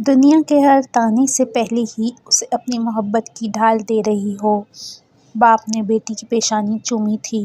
دنیا کے ہر تانے سے پہلے ہی اسے اپنی محبت کی ڈھال دے رہی ہو۔ باپ نے بیٹی کی پیشانی چومی تھی،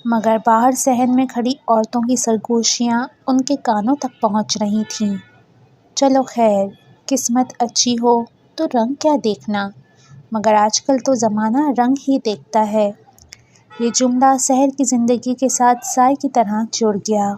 مگر باہر صحن میں کھڑی عورتوں کی سرگوشیاں ان کے کانوں تک پہنچ رہی تھیں۔ چلو خیر، قسمت اچھی ہو تو رنگ کیا دیکھنا، مگر آج کل تو زمانہ رنگ ہی دیکھتا ہے۔ یہ جملہ سحر کی زندگی کے ساتھ سائے کی طرح جڑ گیا۔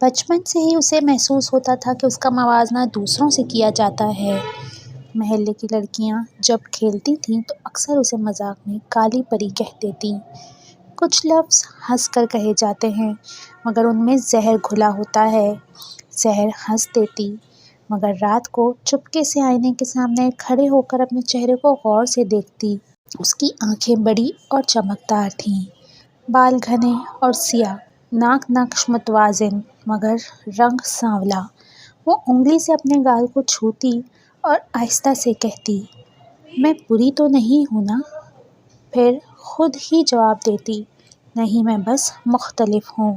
بچپن سے ہی اسے محسوس ہوتا تھا کہ اس کا موازنہ دوسروں سے کیا جاتا ہے۔ محلے کی لڑکیاں جب کھیلتی تھیں تو اکثر اسے مذاق میں کالی پری کہہ دیتیں۔ کچھ لفظ ہنس کر کہے جاتے ہیں، مگر ان میں زہر گھلا ہوتا ہے۔ سحر ہنس دیتی، مگر رات کو چپکے سے آئینے کے سامنے کھڑے ہو کر اپنے چہرے کو غور سے دیکھتی۔ اس کی آنکھیں بڑی اور چمکدار تھیں، بال گھنے اور سیاہ، ناک نقش متوازن مگر رنگ سانولا۔ وہ انگلی سے اپنے گال کو چھوتی اور آہستہ سے کہتی، میں بری تو نہیں ہوں نا؟ پھر خود ہی جواب دیتی، نہیں، میں بس مختلف ہوں۔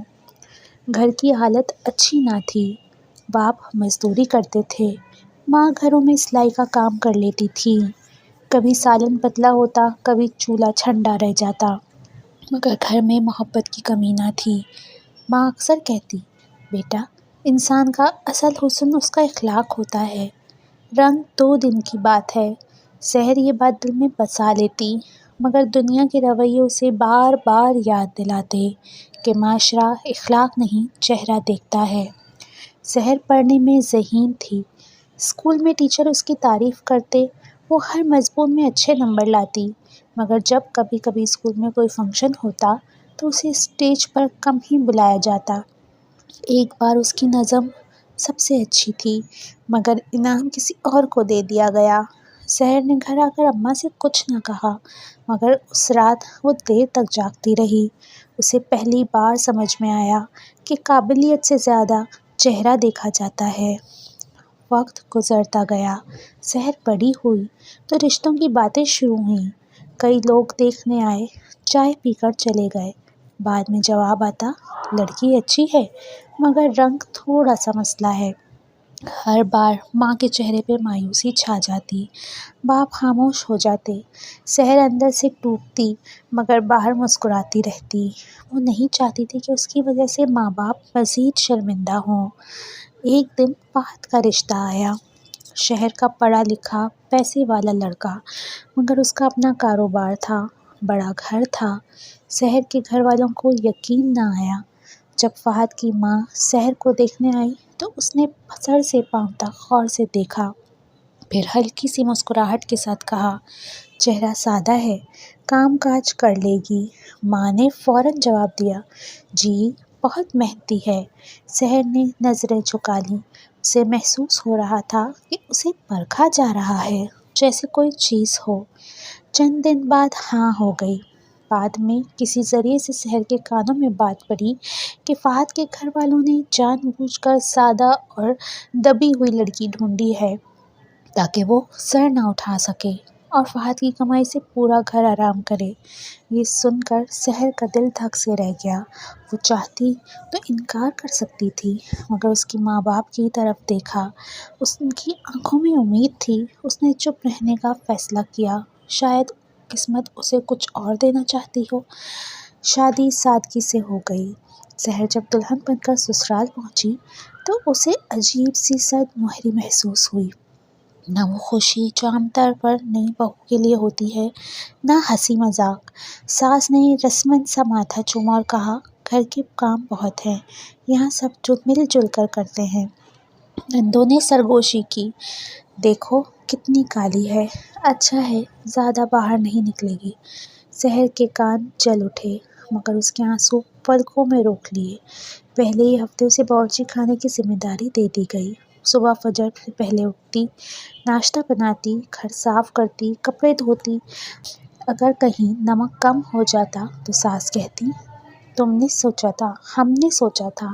گھر کی حالت اچھی نہ تھی۔ باپ مزدوری کرتے تھے، ماں گھروں میں سلائی کا کام کر لیتی تھی۔ کبھی سالن پتلا ہوتا، کبھی چولہا ٹھنڈا رہ جاتا، مگر گھر میں محبت کی کمی نہ تھی۔ ماں اکثر کہتی، بیٹا، انسان کا اصل حسن اس کا اخلاق ہوتا ہے، رنگ 2 دن کی بات ہے۔ سحر یہ بات دل میں بسا لیتی، مگر دنیا کے رویے اسے بار بار یاد دلاتے کہ معاشرہ اخلاق نہیں چہرہ دیکھتا ہے۔ سحر پڑھنے میں ذہین تھی۔ اسکول میں ٹیچر اس کی تعریف کرتے، وہ ہر مضمون میں اچھے نمبر لاتی، مگر جب کبھی کبھی اسکول میں کوئی فنکشن ہوتا تو اسے اسٹیج پر کم ہی بلایا جاتا۔ ایک بار اس کی نظم سب سے اچھی تھی، مگر انعام کسی اور کو دے دیا گیا۔ سحر نے گھر آ کر اماں سے کچھ نہ کہا، مگر اس رات وہ دیر تک جاگتی رہی۔ اسے پہلی بار سمجھ میں آیا کہ قابلیت سے زیادہ چہرہ دیکھا جاتا ہے۔ وقت گزرتا گیا، سحر بڑی ہوئی تو رشتوں کی باتیں شروع ہوئیں۔ کئی لوگ دیکھنے آئے، چائے پی کر چلے گئے۔ بعد میں جواب آتا، لڑکی اچھی ہے، مگر رنگ تھوڑا سا مسئلہ ہے۔ ہر بار ماں کے چہرے پہ مایوسی چھا جاتی، باپ خاموش ہو جاتے۔ سحر اندر سے ٹوٹتی، مگر باہر مسکراتی رہتی۔ وہ نہیں چاہتی تھی کہ اس کی وجہ سے ماں باپ مزید شرمندہ ہوں۔ ایک دن فہد کا رشتہ آیا، شہر کا پڑھا لکھا پیسے والا لڑکا، مگر اس کا اپنا کاروبار تھا، بڑا گھر تھا۔ سحر کے گھر والوں کو یقین نہ آیا۔ جب فہد کی ماں سحر کو دیکھنے آئی تو اس نے سر سے پاؤں تک غور سے دیکھا، پھر ہلکی سی مسکراہٹ کے ساتھ کہا، چہرہ سادہ ہے، کام کاج کر لے گی۔ ماں نے فوراً جواب دیا، جی، بہت محنتی ہے۔ سحر نے نظریں جھکا لیں۔ اسے محسوس ہو رہا تھا کہ اسے پرکھا جا رہا ہے، جیسے کوئی چیز ہو۔ چند دن بعد ہاں ہو گئی۔ بعد میں کسی ذریعے سے سحر کے کانوں میں بات پڑی کہ فہد کے گھر والوں نے جان بوجھ کر سادہ اور دبی ہوئی لڑکی ڈھونڈی ہے تاکہ وہ سر نہ اٹھا سکے اور فہد کی کمائی سے پورا گھر آرام کرے۔ یہ سن کر سحر کا دل دھک سے رہ گیا۔ وہ چاہتی تو انکار کر سکتی تھی، مگر اس کی ماں باپ کی طرف دیکھا، اس کی آنکھوں میں امید تھی۔ اس نے چپ رہنے کا فیصلہ کیا، شاید قسمت اسے کچھ اور دینا چاہتی ہو۔ شادی سادگی سے ہو گئی۔ سحر جب دلہن بن کر سسرال پہنچی تو اسے عجیب سی سرد مہری محسوس ہوئی۔ نہ وہ خوشی جو عام طور پر نئی بہو کے لیے ہوتی ہے، نہ ہنسی مذاق۔ ساس نے رسماً سا ماتھا چوما اور کہا، گھر کے کام بہت ہیں، یہاں سب مل جل کر کرتے ہیں۔ نندوں نے سرگوشی کی، دیکھو کتنی کالی ہے، اچھا ہے زیادہ باہر نہیں نکلے گی۔ سحر کے کان جل اٹھے، مگر اس کے آنسو پلکوں میں روک لیے۔ پہلے ہی ہفتے اسے باورچی خانے کی ذمہ داری دے دی گئی۔ صبح فجر سے پہلے اٹھتی، ناشتہ بناتی، گھر صاف کرتی، کپڑے دھوتی۔ اگر کہیں نمک کم ہو جاتا تو ساس کہتی، ہم نے سوچا تھا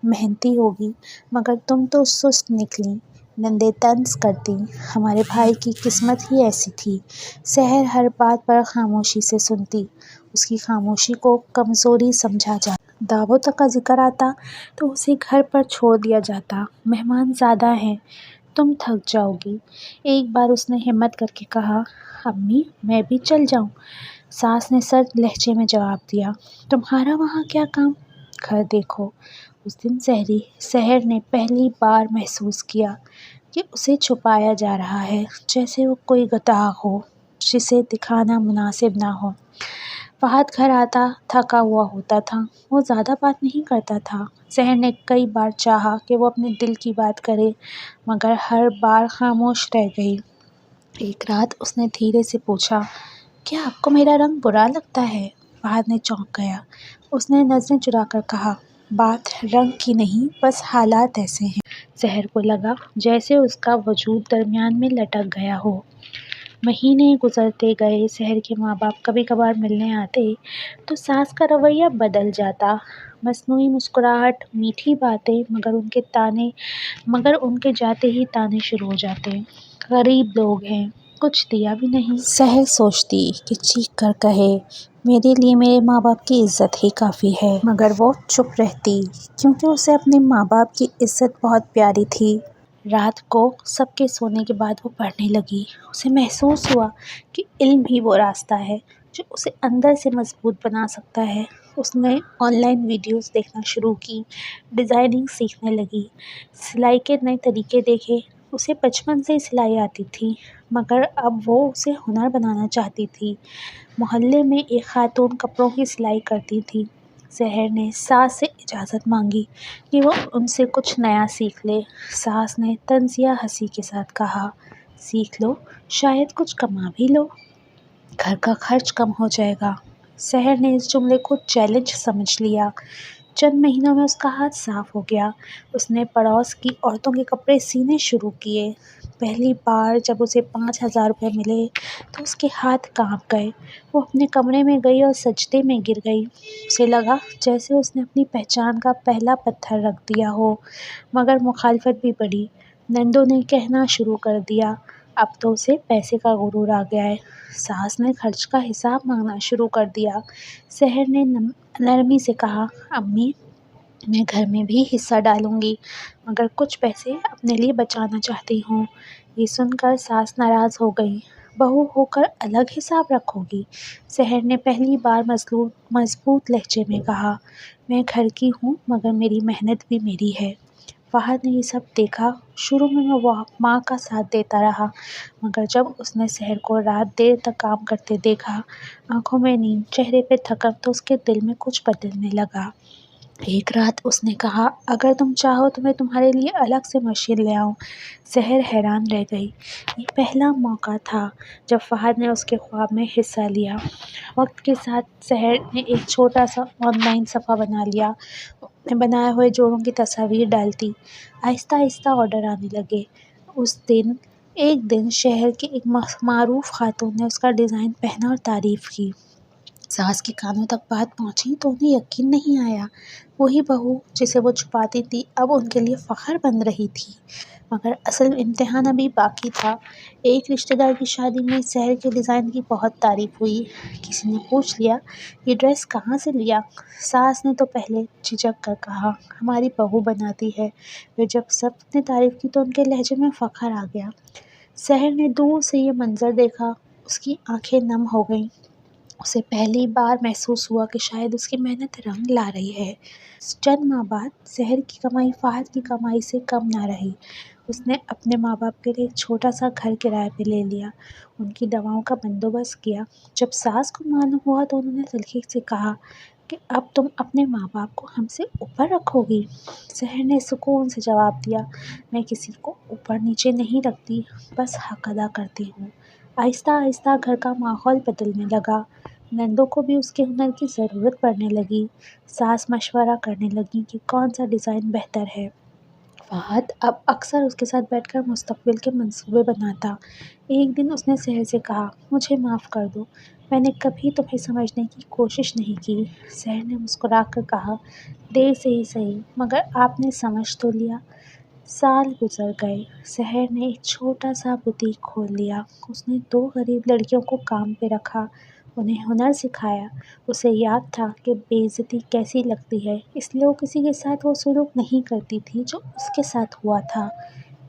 محنتی ہوگی، مگر تم تو سست نکلی۔ نندیں طنز کرتیں، ہمارے بھائی کی قسمت ہی ایسی تھی۔ سحر ہر بات پر خاموشی سے سنتی، اس کی خاموشی کو کمزوری سمجھا جاتا۔ دعوتوں کا ذکر آتا تو اسے گھر پر چھوڑ دیا جاتا، مہمان زیادہ ہیں، تم تھک جاؤ گی۔ ایک بار اس نے ہمت کر کے کہا، امی میں بھی چل جاؤں؟ ساس نے سرد لہجے میں جواب دیا، تمہارا وہاں کیا کام؟ گھر دیکھو۔ اس دن سحر نے پہلی بار محسوس کیا کہ اسے چھپایا جا رہا ہے، جیسے وہ کوئی گناہ ہو جسے دکھانا مناسب نہ ہو۔ فہد گھر آتا تھکا ہوا ہوتا تھا، وہ زیادہ بات نہیں کرتا تھا۔ سحر نے کئی بار چاہا کہ وہ اپنے دل کی بات کرے، مگر ہر بار خاموش رہ گئی۔ ایک رات اس نے دھیرے سے پوچھا، کیا آپ کو میرا رنگ برا لگتا ہے؟ فہد نے چونک گیا۔ اس نے نظریں چرا کر کہا، بات رنگ کی نہیں، بس حالات ایسے ہیں۔ سحر کو لگا جیسے اس کا وجود درمیان میں لٹک گیا ہو۔ مہینے گزرتے گئے، سحر کے ماں باپ کبھی کبھار ملنے آتے تو ساس کا رویہ بدل جاتا، مصنوعی مسکراہٹ، میٹھی باتیں، مگر ان کے جاتے ہی طعنے شروع ہو جاتے، غریب لوگ ہیں، کچھ دیا بھی نہیں۔ سحر سوچتی کہ چیخ کر کہے، میرے لیے میرے ماں باپ کی عزت ہی کافی ہے، مگر وہ چپ رہتی کیونکہ اسے اپنے ماں باپ کی عزت بہت پیاری تھی۔ رات کو سب کے سونے کے بعد وہ پڑھنے لگی۔ اسے محسوس ہوا کہ علم ہی وہ راستہ ہے جو اسے اندر سے مضبوط بنا سکتا ہے۔ اس نے آن لائن ویڈیوز دیکھنا شروع کی، ڈیزائننگ سیکھنے لگی، سلائی کے نئے طریقے دیکھے۔ اسے بچپن سے ہی سلائی آتی تھی، مگر اب وہ اسے ہنر بنانا چاہتی تھی۔ محلے میں ایک خاتون کپڑوں کی سلائی کرتی تھی۔ سحر نے ساس سے اجازت مانگی کہ وہ ان سے کچھ نیا سیکھ لے۔ ساس نے طنزیہ ہنسی کے ساتھ کہا، سیکھ لو، شاید کچھ کما بھی لو، گھر کا خرچ کم ہو جائے گا۔ سحر نے اس جملے کو چیلنج سمجھ لیا۔ چند مہینوں میں اس کا ہاتھ صاف ہو گیا۔ اس نے پڑوس کی عورتوں کے کپڑے سینے شروع کیے۔ پہلی بار جب اسے 5,000 روپے ملے تو اس کے ہاتھ کانپ گئے۔ وہ اپنے کمرے میں گئی اور سجدے میں گر گئی۔ اسے لگا جیسے اس نے اپنی پہچان کا پہلا پتھر رکھ دیا ہو، مگر مخالفت بھی بڑھی۔ نندوں نے کہنا شروع کر دیا، اب تو اسے پیسے کا غرور آ گیا ہے۔ ساس نے خرچ کا حساب مانگنا شروع کر دیا۔ سحر نے نرمی سے کہا، امی میں گھر میں بھی حصہ ڈالوں گی، مگر کچھ پیسے اپنے لیے بچانا چاہتی ہوں۔ یہ سن کر ساس ناراض ہو گئی، بہو ہو کر الگ حساب رکھو گی؟ سحر نے پہلی بار مضبوط لہجے میں کہا، میں گھر کی ہوں، مگر میری محنت بھی میری ہے۔ فہد نے یہ سب دیکھا۔ شروع میں وہ ماں کا ساتھ دیتا رہا، مگر جب اس نے سحر کو رات دیر تک کام کرتے دیکھا، آنکھوں میں نیند، چہرے پہ تھکن، تو اس کے دل میں کچھ بدلنے لگا۔ ایک رات اس نے کہا، اگر تم چاہو تو میں تمہارے لیے الگ سے مشین لے آؤں۔ سحر حیران رہ گئی۔ یہ پہلا موقع تھا جب فہد نے اس کے خواب میں حصہ لیا۔ وقت کے ساتھ سحر نے ایک چھوٹا سا آن لائن صفحہ بنا لیا۔ اپنے بنائے ہوئے جوڑوں کی تصاویر ڈالتی۔ آہستہ آہستہ آرڈر آنے لگے۔ ایک دن شہر کی ایک معروف خاتون نے اس کا ڈیزائن پہنا اور تعریف کی۔ ساس کے کانوں تک بات پہنچی تو انہیں یقین نہیں آیا۔ وہی بہو جسے وہ چھپاتی تھی اب ان کے لیے فخر بن رہی تھی، مگر اصل امتحان ابھی باقی تھا۔ ایک رشتہ دار کی شادی میں سحر کے ڈیزائن کی بہت تعریف ہوئی۔ کسی نے پوچھ لیا، یہ ڈریس کہاں سے لیا؟ ساس نے تو پہلے جھجک کر کہا، ہماری بہو بناتی ہے۔ پھر جب سب نے تعریف کی تو ان کے لہجے میں فخر آ گیا۔ سحر نے دور سے یہ منظر دیکھا، اس کی آنکھیں نم ہو گئیں۔ اسے پہلی بار محسوس ہوا کہ شاید اس کی محنت رنگ لا رہی ہے۔ چند ماہ بعد سحر کی کمائی فہد کی کمائی سے کم نہ رہی۔ اس نے اپنے ماں باپ کے لیے ایک چھوٹا سا گھر کرائے پہ لے لیا، ان کی دواؤں کا بندوبست کیا۔ جب ساس کو معلوم ہوا تو انہوں نے تلخی سے کہا کہ اب تم اپنے ماں باپ کو ہم سے اوپر رکھو گی؟ سحر نے سکون سے جواب دیا، میں کسی کو اوپر نیچے نہیں رکھتی، بس حق ادا کرتی ہوں۔ آہستہ آہستہ گھر کا ماحول بدلنے لگا۔ نندوں کو بھی اس کے ہنر کی ضرورت پڑنے لگی۔ ساس مشورہ کرنے لگی کہ کون سا ڈیزائن بہتر ہے۔ فہد اب اکثر اس کے ساتھ بیٹھ کر مستقبل کے منصوبے بناتا۔ ایک دن اس نے سحر سے کہا، مجھے معاف کر دو، میں نے کبھی تمہیں سمجھنے کی کوشش نہیں کی۔ سحر نے مسکرا کر کہا، دیر سے ہی صحیح، مگر آپ نے سمجھ تو لیا۔ سال گزر گئے۔ سحر نے ایک چھوٹا سا بوتیک کھول لیا۔ اس نے 2 غریب لڑکیوں کو کام پہ رکھا، انہیں ہنر سکھایا۔ اسے یاد تھا کہ بے عزتی کیسی لگتی ہے، اس لیے وہ کسی کے ساتھ وہ سلوک نہیں کرتی تھی جو اس کے ساتھ ہوا تھا۔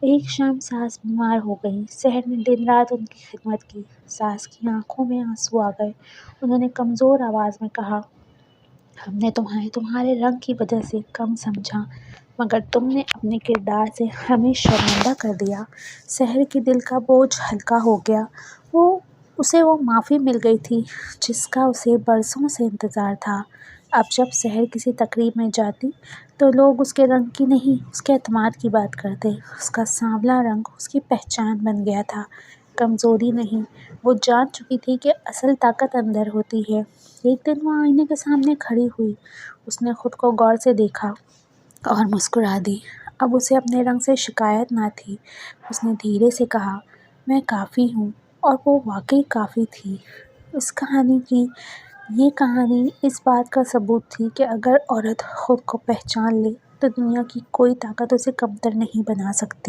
ایک شام ساس بیمار ہو گئیں۔ شہر نے دن رات ان کی خدمت کی۔ ساس کی آنکھوں میں آنسو آ گئے۔ انہوں نے کمزور آواز میں کہا، ہم نے تمہیں تمہارے رنگ کی وجہ سے کم سمجھا، مگر تم نے اپنے کردار سے ہمیں شرمندہ کر دیا۔ شہر کے دل کا بوجھ ہلکا ہو گیا۔ اسے وہ معافی مل گئی تھی جس کا اسے برسوں سے انتظار تھا۔ اب جب شہر کسی تقریب میں جاتی تو لوگ اس کے رنگ کی نہیں، اس کے اعتماد کی بات کرتے۔ اس کا سانولا رنگ اس کی پہچان بن گیا تھا، کمزوری نہیں۔ وہ جان چکی تھی کہ اصل طاقت اندر ہوتی ہے۔ ایک دن وہ آئینے کے سامنے کھڑی ہوئی۔ اس نے خود کو غور سے دیکھا اور مسکرا دی۔ اب اسے اپنے رنگ سے شکایت نہ تھی۔ اس نے دھیرے سے کہا، میں کافی ہوں، اور وہ واقعی کافی تھی۔ اس کہانی کی یہ کہانی اس بات کا ثبوت تھی کہ اگر عورت خود کو پہچان لے تو دنیا کی کوئی طاقت اسے کمتر نہیں بنا سکتی۔